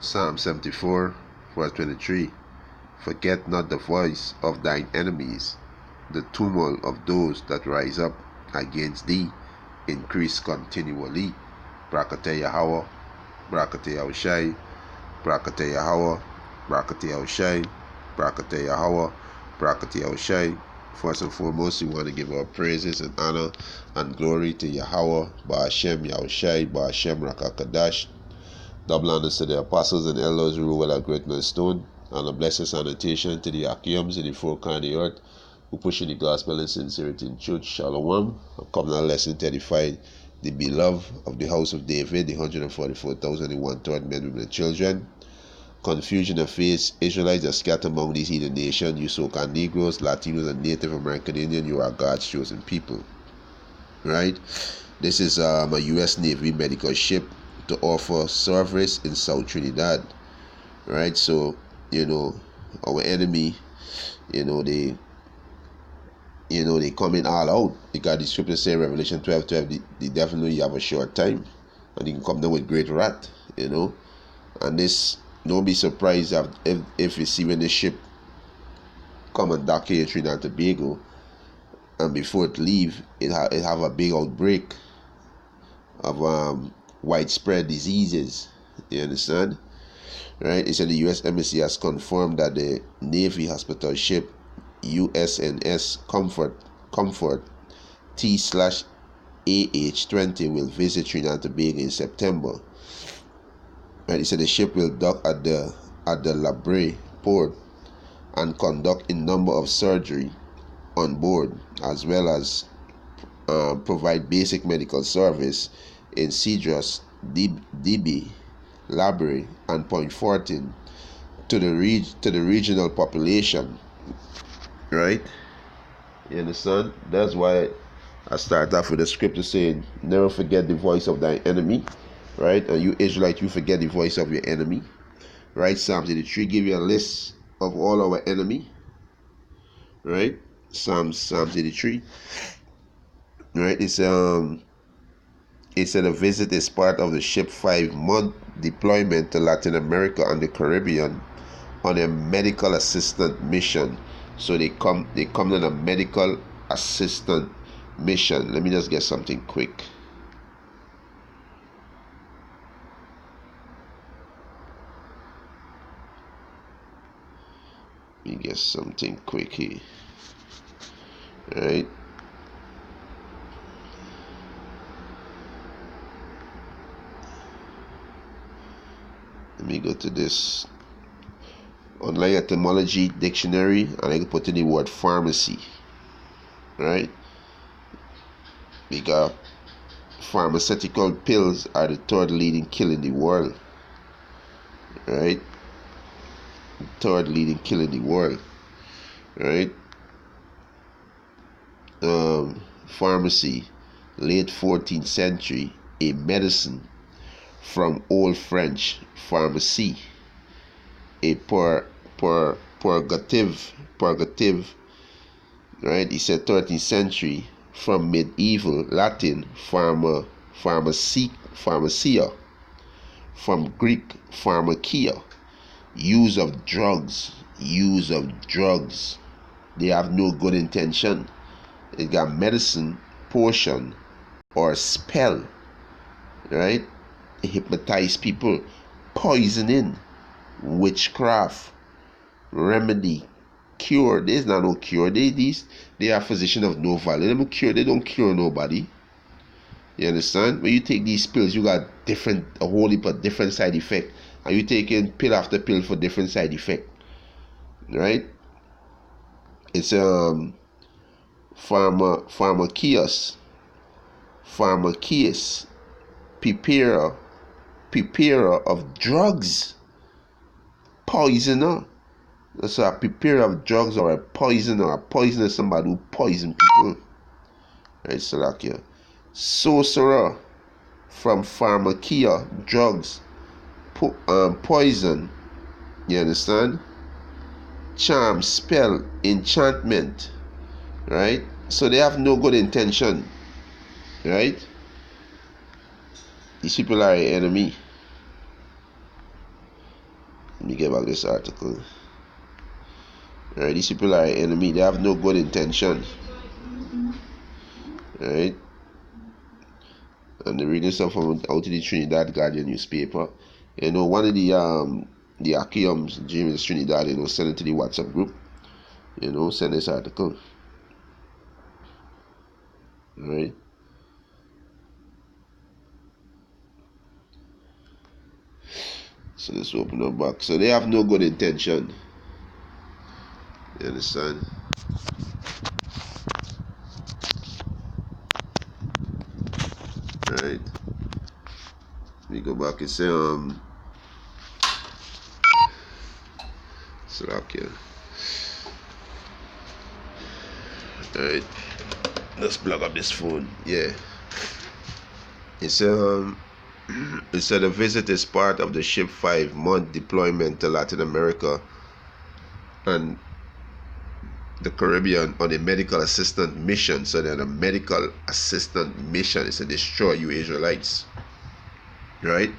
Psalm 74, verse 23. Forget not the voice of thine enemies, the tumult of those that rise up against thee, increase continually. Brakate Yahweh, Brakate Yahushai, Brakate Yahweh, Brakate Yahushai, Brakate Yahweh, Brakate Yahushai. First and foremost, we want to give our praises and honor and glory to Yahweh, Ba'ashem Yahushai, Ba'ashem Rakakadash. Double honors to the apostles and elders who rule at great millstone, and a blessed salutation to the Akiums in the four corners of the earth who push in the gospel in sincerity in truth. Shalom. A covenant lesson to edify the beloved of the house of David, the 144,000 and one-third men, women, and children. Confusion of faith. Israelites are scattered among these heathen nations. You so-called Negroes, Latinos, and Native American Indian, you are God's chosen people. Right? This is a U.S. Navy medical ship to offer service in South Trinidad. Right? So, our enemy, they coming all out. Because the scripture say Revelation 12:12, they definitely have a short time, and they can come down with great wrath, and this, don't be surprised if you see when the ship come and dock here in Trinidad and Tobago, and before it leave, it have a big outbreak of widespread diseases. You understand? Right? It said the U.S. Embassy has confirmed that the Navy hospital ship USNS Comfort T/AH-20 will visit Trinidad and Tobago in September. Right? It said the ship will dock at the Labre port and conduct a number of surgery on board, as well as provide basic medical service in Cedros, DB, Labre, and Point 14 to the regional population. Right? You understand? That's why I start off with the scripture saying, never forget the voice of thy enemy. Right? And you Israelite, you forget the voice of your enemy. Right? Psalms 83 give you a list of all our enemy. Right? Psalms 83. Right? It said a visit is part of the ship 5-month deployment to Latin America and the Caribbean on a medical assistant mission. So they come on a medical assistant mission. Let me just get something quick. Let me get something quick here. Right? Let me go to this online etymology dictionary, and I can put in the word pharmacy. Right? Because pharmaceutical pills are the third leading kill in the world. Right? Third leading kill in the world. Right? Pharmacy, late 14th century, a medicine from Old French pharmacie, a purgative, right? He said 13th century, from medieval Latin pharmacia, from Greek pharmakia, use of drugs. They have no good intention. It got medicine, potion, or spell, right? Hypnotize people, poisoning, witchcraft, remedy, cure. There's not no cure. They are physicians of no value. They don't cure. They don't cure nobody. You understand? When you take these pills, you got a whole heap of different side effect, and you taking pill after pill for different side effect, right? It's pharmakias, preparer of drugs, poisoner. So a preparer of drugs or a poisoner is somebody who poison people. Right, Salakia. Sorcerer, from pharmakia, drugs, poison. You understand? Charm, spell, enchantment. Right? So they have no good intention. Right? These people are an enemy. me get back this article. Alright, these people are enemy. They have no good intention. Alright. And the reading stuff from out of the Trinidad Guardian newspaper. You know, one of the Akiums, James Trinidad, send it to the WhatsApp group. Send this article. Alright. So let's open up back. So they have no good intention. You understand? Alright. Let me go back and say Slovakia. Alright. Let's plug up this phone. Yeah. It said the visit is part of the ship 5-month deployment to Latin America and the Caribbean on a medical assistant mission. So they're on a medical assistant mission. It's to destroy you Israelites. Right?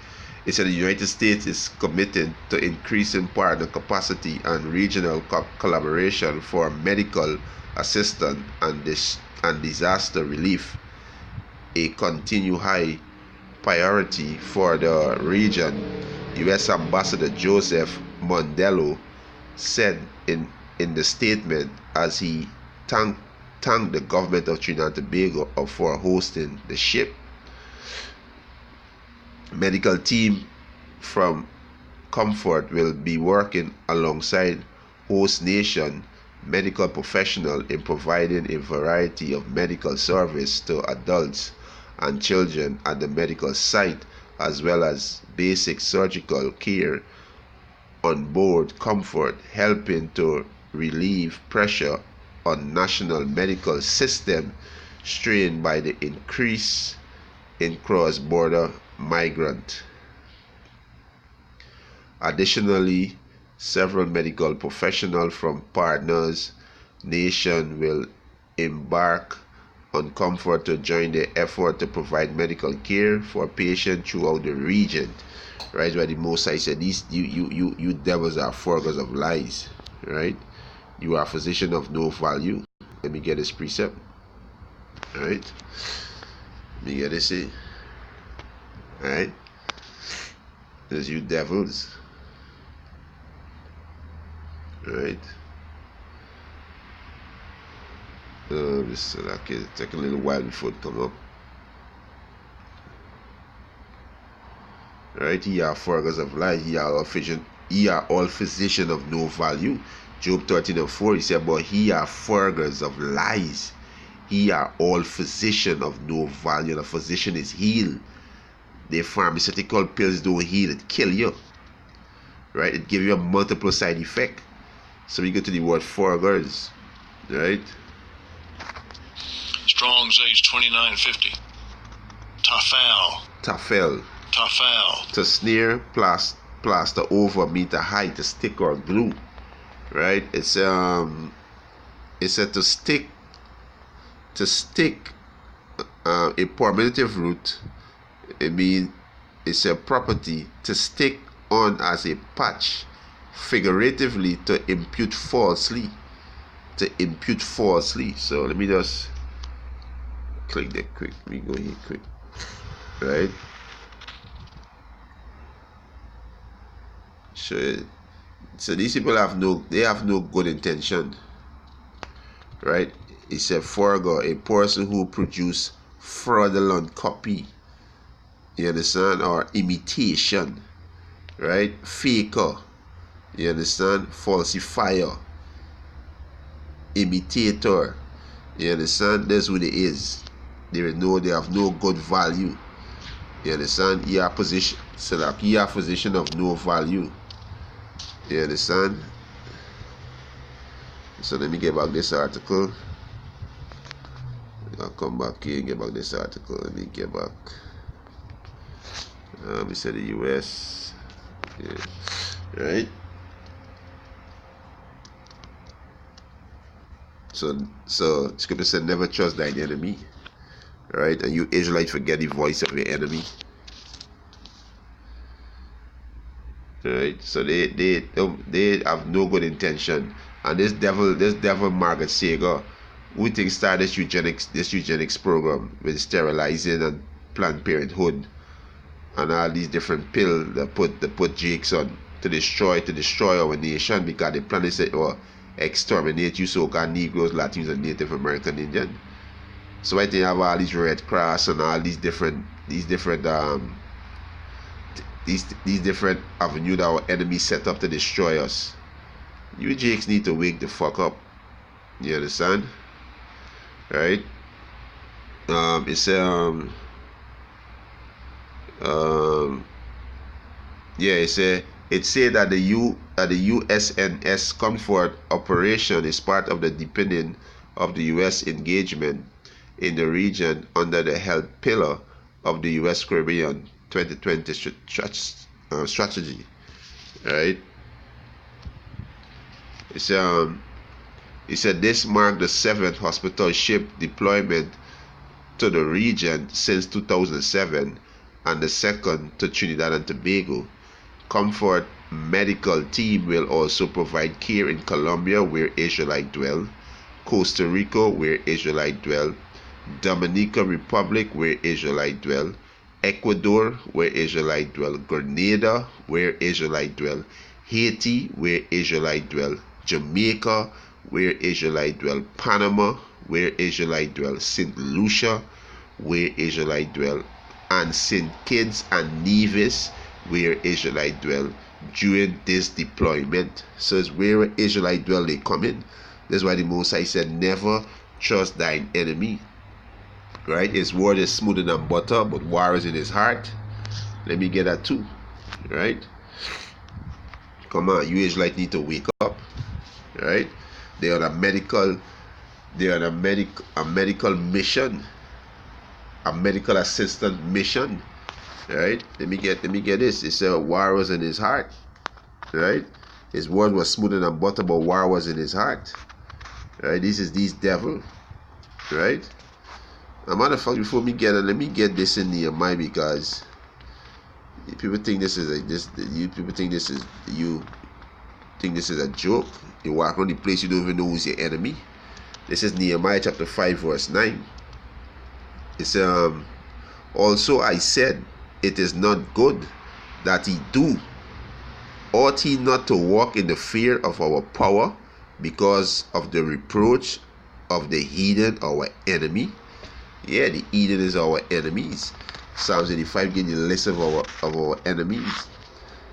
It said the United States is committed to increasing partner capacity and regional collaboration for medical assistance and disaster relief, a continued high priority for the region, U.S. Ambassador Joseph Mondello said in the statement as he thanked the government of Trinidad and Tobago for hosting the ship. Medical team from Comfort will be working alongside host nation medical professionals in providing a variety of medical service to adults and children at the medical site, as well as basic surgical care on board Comfort, helping to relieve pressure on national medical system strained by the increase in cross-border migrant. Additionally, several medical professionals from partners nation will embark on Comfort to join the effort to provide medical care for patients throughout the region. Right, where the Most High said, "These you devils are forgers of lies." Right, you are a physician of no value. Let me get this precept. Right, let me get this in. Right, there's you devils. Right. This okay, take a little while before it come up. Right, ye are forgers of lies, ye are all physician of no value. Job 13:4, he said, but ye are forgers of lies. Ye are all physician of no value. The physician is healed. The pharmaceutical pills don't heal, it kill you. Right, it give you a multiple side effect. So we go to the word forgers. Right. Strong's age 2950. Tafel. To snare, plaster over, mean to hide, to stick or glue. Right? It said to stick a permanent root. It means it's a property to stick on as a patch, figuratively to impute falsely. So let me just click that quick. Let me go here quick. Right? So these people have no good intention. Right? It's a forger, a person who produce fraudulent copy. You understand? Or imitation. Right? Faker. You understand? Falsifier. Imitator. You understand? That's what it is. They have no good value. You understand? You are position. So like you are position of no value. You understand? So let me get back this article. I'll come back here and get back this article. Let me get back. We said the US. Yeah. Right? So scripture said, never trust thine enemy. Right? And you Israelites forget the voice of your enemy. right? So they have no good intention. And this devil Margaret Sager, who thinks started this eugenics program with sterilizing and Planned Parenthood and all these different pills that put Jakes on to destroy our nation, because they plan to say or exterminate you so-called Negroes, Latinos, and Native American Indian. So I think you have all these Red Cross and all these different these different avenues that our enemies set up to destroy us. You Jakes need to wake the fuck up. You understand? Right? It's yeah, it say that the USNS Comfort operation is part of the deepening of the U.S. engagement in the region under the health pillar of the U.S. Caribbean 2020 strategy. Right? It said this marked the 7th hospital ship deployment to the region since 2007 and the 2nd to Trinidad and Tobago. Comfort medical team will also provide care in Colombia, where Israelites dwell, Costa Rica, where Israelites dwell, Dominican Republic, where Israelites dwell, Ecuador, where Israelites dwell, Grenada, where Israelites dwell, Haiti, where Israelites dwell, Jamaica, where Israelites dwell, Panama, where Israelites dwell, St. Lucia, where Israelites dwell, and St. Kitts and Nevis, where Israelites dwell during this deployment. So it's where Israelites dwell they come in. That's why the Most High said, never trust thine enemy. Right? His word is smoother than butter, but war is in his heart. Let me get that too. Right? Come on, you Israelites need to wake up. Right? They are a medical mission, a medical assistant mission. Right? Let me get this. It said war was in his heart. Right? His word was smoother than butter, but war was in his heart. Right? This is these devil. Right? A matter of fact, before me get it, let me get this in Nehemiah, because people think this is a joke. You walk around the place, you don't even know who's your enemy. This is Nehemiah chapter 5 verse 9. It's also I said, it is not good that he do. Ought he not to walk in the fear of our power, because of the reproach of the heathen, our enemy? Yeah, the heathen is our enemies. Psalms 85 gives you a list of our enemies.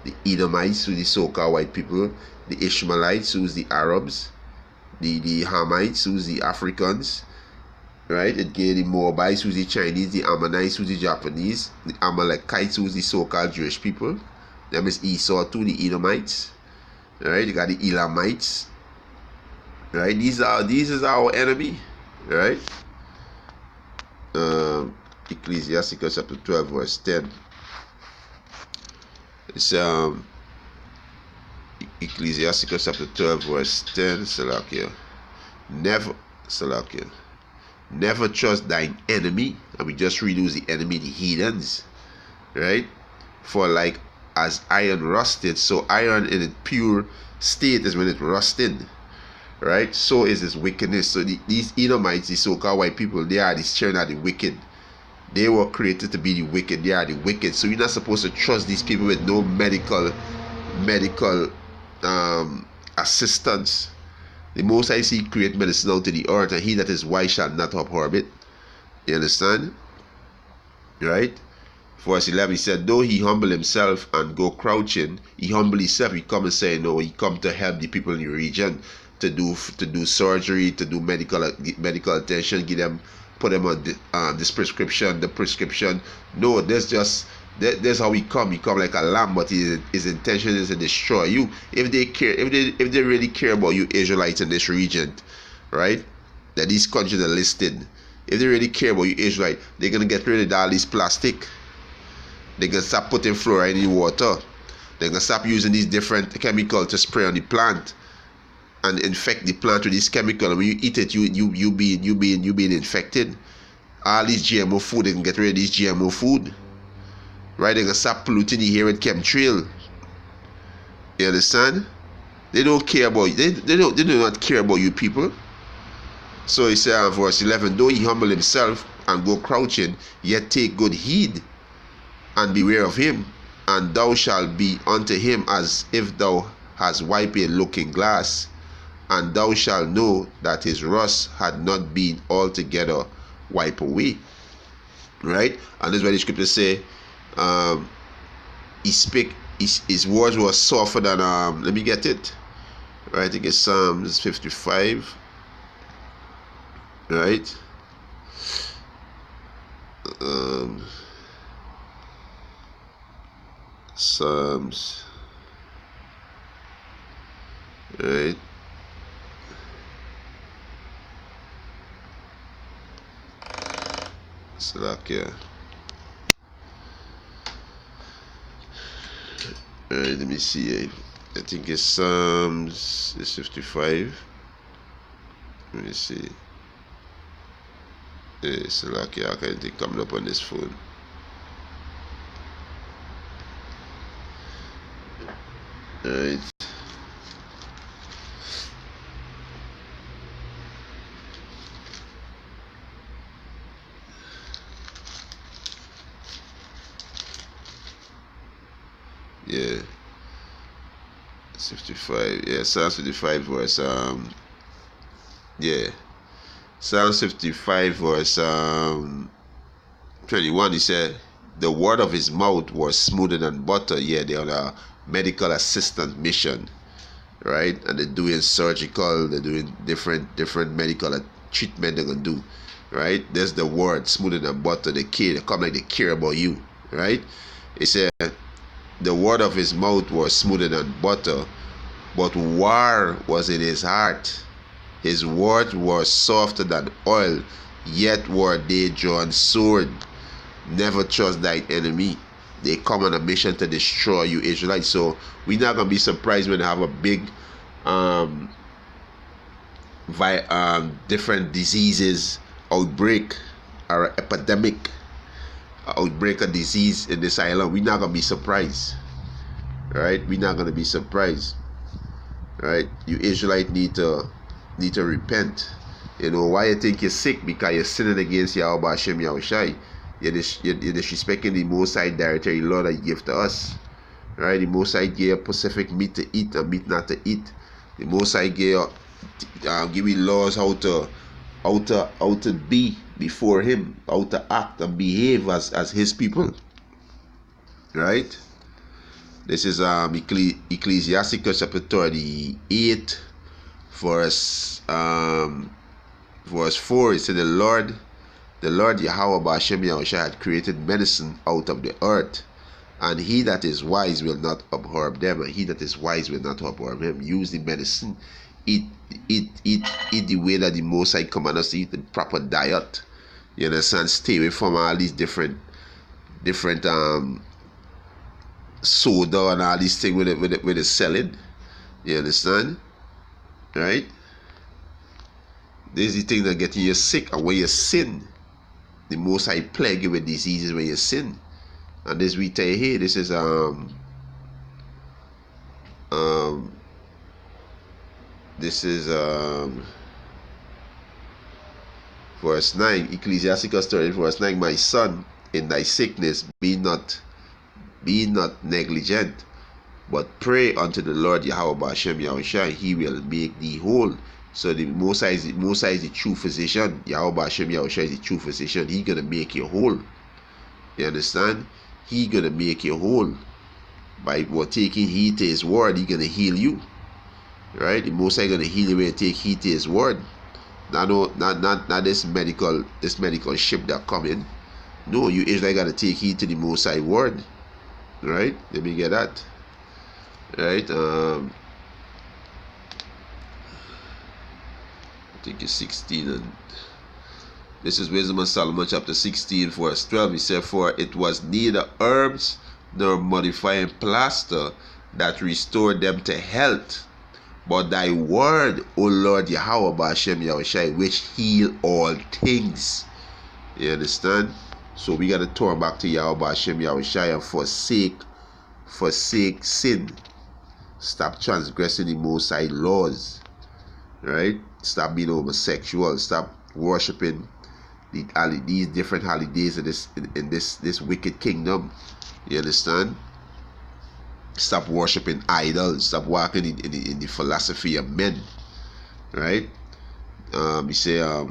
The Edomites, who are the so-called white people, the Ishmaelites, who's the Arabs, the Hamites, who's the Africans, right? It gave the Moabites, who's the Chinese, the Ammonites, who's the Japanese, the Amalekites, who's the so-called Jewish people. Them is Esau too, the Edomites, right? You got the Elamites, right? These is our enemy, right? Ecclesiasticus chapter 12 verse 10. It's Ecclesiasticus chapter 12 verse 10. Salakia. Never trust thine enemy. And we just read who's the enemy, the heathens, right? For like as iron rusted, so iron in its pure state is when it rusted, right? So is this wickedness. So these Edomites, these so-called white people, they are the children of the wicked. They were created to be the wicked. They are the wicked. So you're not supposed to trust these people with no medical assistance. The Most High see create medicine unto the earth, and he that is wise shall not abhor it. You understand? Right? Verse 11, he said, though he humble himself and go crouching, he humble himself. He come and say, no, he come to help the people in the region, to do surgery, to do medical attention, put them on the prescription. No, that's how he come. He come like a lamb, but his intention is to destroy you. If they really care about you Israelites in this region, right? That these countries are listed. If they really care about you Israelites, they're gonna get rid of all this plastic. They're gonna stop putting fluoride in the water. They're gonna stop using these different chemicals to spray on the plant and infect the plant with this chemical. And when you eat it, you being infected. All these GMO food, they can get rid of this GMO food. Right? They're gonna stop polluting the air with chemtrail. You understand? They don't care about you. They do not care about you people. So he said in verse 11, though he humble himself and go crouching, yet take good heed and beware of him, and thou shalt be unto him as if thou hast wiped a looking glass, and thou shalt know that his rust had not been altogether wiped away. Right? And this is why the scripture say, he spake, his words were softer than, let me get it. Right, I think it's Psalms 55. Right? Psalms. Right? Slovakia. Right, let me see. I think it's Psalms 55. Let me see. Slovakia, I can't think coming up on this phone. Right. Yeah. 55. Yeah, Psalm 55 verse yeah. Psalm 55 verse 21, he said, the word of his mouth was smoother than butter. Yeah, they're on a medical assistant mission, right? And they're doing surgical, they're doing different medical treatment they're gonna do, right? There's the word smoother than butter. They come like they care about you, right? He said the word of his mouth was smoother than butter, but war was in his heart. His words were softer than oil, yet were they drawn sword. Never trust thine enemy. They come on a mission to destroy you, Israelites. So we're not gonna be surprised when they have a big different diseases outbreak or epidemic outbreak of disease in this island. We're not gonna be surprised. Right? We're not gonna be surprised. Right? You Israelites need to repent. You know why you think you're sick? Because you're sinning against Yahweh Hashem Yahushai. You're disrespecting the Most High dietary law that He gave to us. Right? The Most High gave specific meat to eat and meat not to eat. The Most High gave me laws how to be before Him, how to act and behave as His people. Right? This is Ecclesiasticus chapter 38, verse 4. It said, the Lord Yahweh Ba'ashem Yahushua had created medicine out of the earth, and he that is wise will not abhor them, and he that is wise will not abhor him. Use the medicine, eat the way that the Most High command us to eat, the proper diet. You understand? Stay away from all these different soda and all these things with it selling. You understand? Right? These are the things that get you sick, and when you sin, the Most High plague you with diseases when you sin. And this we tell you here, this is verse 9, Ecclesiasticus 30 verse 9, my son, in thy sickness be not negligent, but pray unto the Lord Yahweh Hashem Yahushua, He will make thee whole. So the Most High is the true physician. Yahweh Hashem Yahushua is the true physician. He gonna make you whole. You understand? He gonna make you whole. By taking heed to His word, He gonna heal you. Right? The Most High gonna heal you when you take heed to His word. Not this medical ship that come in. No, you Israel gotta take heed to the Most High word. Right? Let me get that. Right? I think it's 16, and this is Wisdom of Solomon chapter 16 verse 12. He said, for it was neither herbs nor modifying plaster that restored them to health, but thy word, O Lord Yahweh Ba'ashem Yahushai, which heal all things. You understand? So we got to turn back to Yahweh Ba'ashem Yahushai and forsake sin. Stop transgressing the Most High laws. Right? Stop being homosexual. Stop worshiping these different holidays in this wicked kingdom. You understand? Stop worshiping idols. Stop walking in the philosophy of men. Right? You say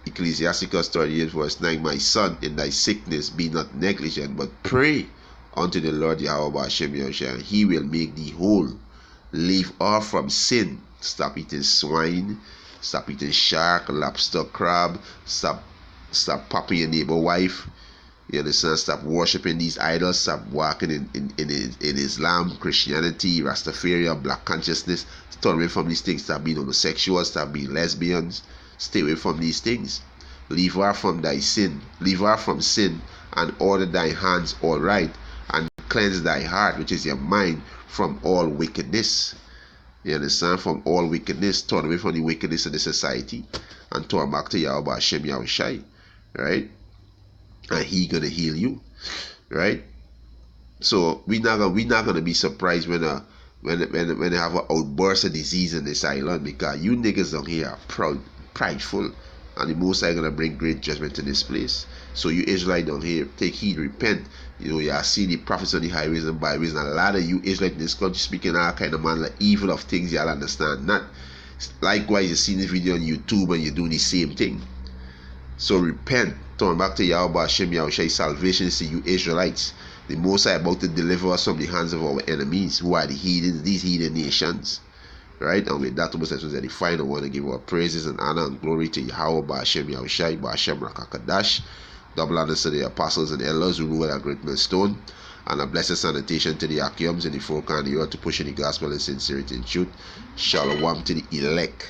Ecclesiasticus 38 verse 9, my son, in thy sickness be not negligent, but pray unto the Lord Yahweh Hashem Yahushua, and he will make thee whole. Leave off from sin. Stop eating swine. Stop eating shark, lobster, crab. Stop popping your neighbor wife. You understand? Stop worshiping these idols. Stop walking in Islam, Christianity, Rastafari, black consciousness. Turn away from these things. Stop being homosexual. Stop being lesbians. Stay away from these things. Leave her from thy sin. Leave her from sin, and order thy hands all right, and cleanse thy heart, which is your mind, from all wickedness. You understand? From all wickedness. Turn away from the wickedness of the society and turn back to Yahweh Hashem Yahushai. Right? And he gonna heal you. Right? So we're not gonna be surprised when they have an outburst of disease in this island, because you niggas down here are proud, prideful, and the Most High gonna bring great judgment to this place. So you Israelites down here, take heed, repent. You know, you are seeing the prophets on the highways and byways, and a lot of you Israelites in this country speaking all kind of manner evil of things y'all understand not. Likewise, you see this video on YouTube and you're doing the same thing. So repent, turn back to Yahweh Hashem Yahushai. Salvation is to you Israelites. The Most High about to deliver us from the hands of our enemies, who are the heathens, these heathen nations. Right? And with that, the sessions that I want to give our praises and honor and glory to Yahweh Hashem Yahushai, Hashem Rakakadash. Double honors to the apostles and elders who rule at Great Millstone, and a blessed sanitation to the Akiums and the folk on the earth to push in the gospel in sincerity and truth. Shalom to the elect.